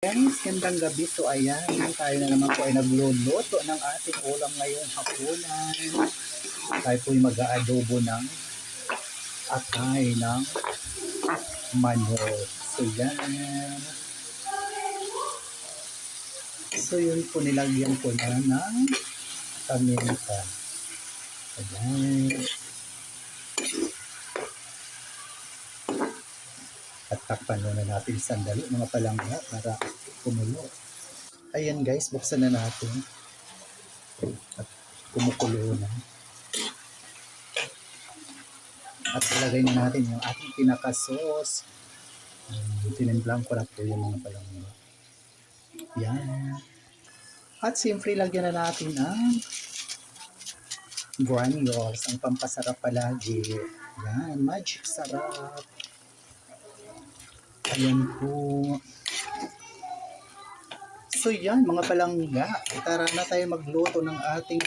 Guys, gandang gabi. So ayan, tayo na naman po ay nagluluto ng ating ulam ngayong hapunan. Tayo po ay mag-aadobo ng atay ng manok. So yan. So yun po, nilagyan ko na ng paminta. Ayan. At takpan muna natin sandali mga palangga para kumulo. Ayan guys, buksan na natin. At kumukulo na. At ilagay na natin yung ating pinaka-sauce. Tinimplang ko na po yung mga palangga. Yan. At siyempre lagyan na natin ang granules, ang pampasarap palagi. Yan, magic sarap. Ayan po. So yan mga palangga, tara na tayo magluto ng ating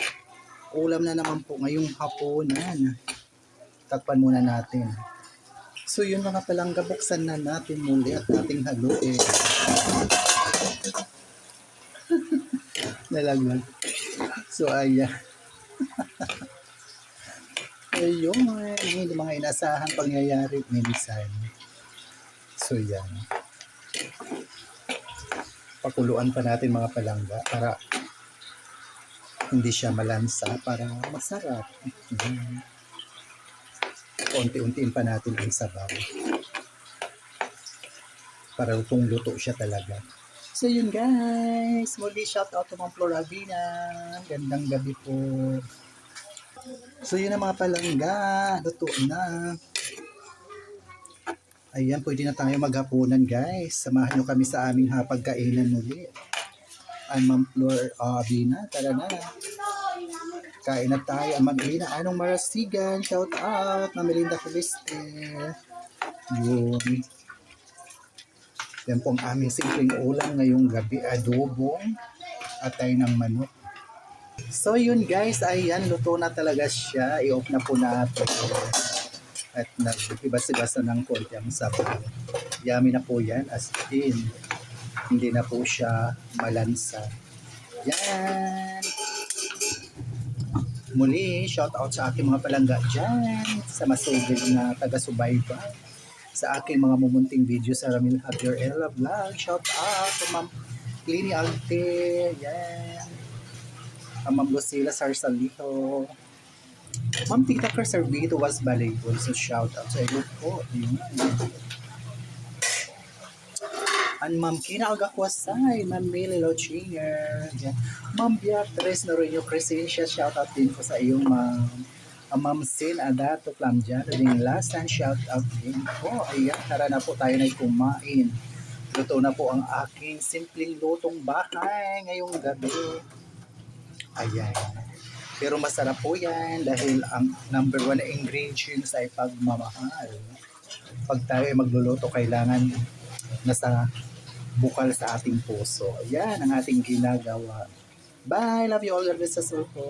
ulam na naman po ngayong hapunan. Takpan muna natin. So yun mga palangga, buksan na natin muli at ating haluin. Nalaglag. So ayan. Ayun, hindi mga inasahang pangyayari minsan. So yan. Pakuluan pa natin mga palangga para hindi siya malansa, para masarap. Unti-untiin pa natin ang sabaw para lutong-luto siya talaga. So yun guys, muli shout out to Ma'am Floravina. Gandang gabi po. So yun na mga palangga, luto na. Ayan, pwede na tayo maghapunan guys. Samahan nyo kami sa aming hapagkainan muli. Ang Ma'am Floravina, tara na. Kain na tayo. Ang Maglina, anong marasigan, shout out, Mamelinda Feliste. Yun. Yan po ang aming simpleng ulam ngayong gabi, adobong atay ng manok. So yun guys, ayan, luto na talaga siya. I-off na po natin. At nag-ibas-ibas na ng konti ang sabaw. Yummy na po yan, as in. Hindi na po siya malansa. Yan. Muli, shout out sa aking mga palangga dyan, sa masugid na taga-subaybay, sa aking mga mumunting video sa Ramil Javier Ella Vlog. Shout out sa Ma'am Lini Alte, yan. Ang Ma'am Lucila Sarsalito, Ma'am Tita Preservito was valuable, so shout out sa iyo po. Yun. And Ma'am Kina Agakwasay, Ma'am Millie Lochiner, yeah. Ma'am Beatrice Norinyo Crescencia, shout out din po sa iyong Ma'am. Ma'am Sin Adato Plamjan, din last and shout out din po. Ayan, tara na po tayo na kumain. Luto na po ang aking simpleng lutong bahay ngayong gabi. Ayan. Pero masarap po yan dahil ang number 1 na ingredients ay pagmamahal. Pag tayo ay magluluto, kailangan nasa bukal sa ating puso. Ayan ang ating ginagawa. Bye! Love you all. God bless us all po.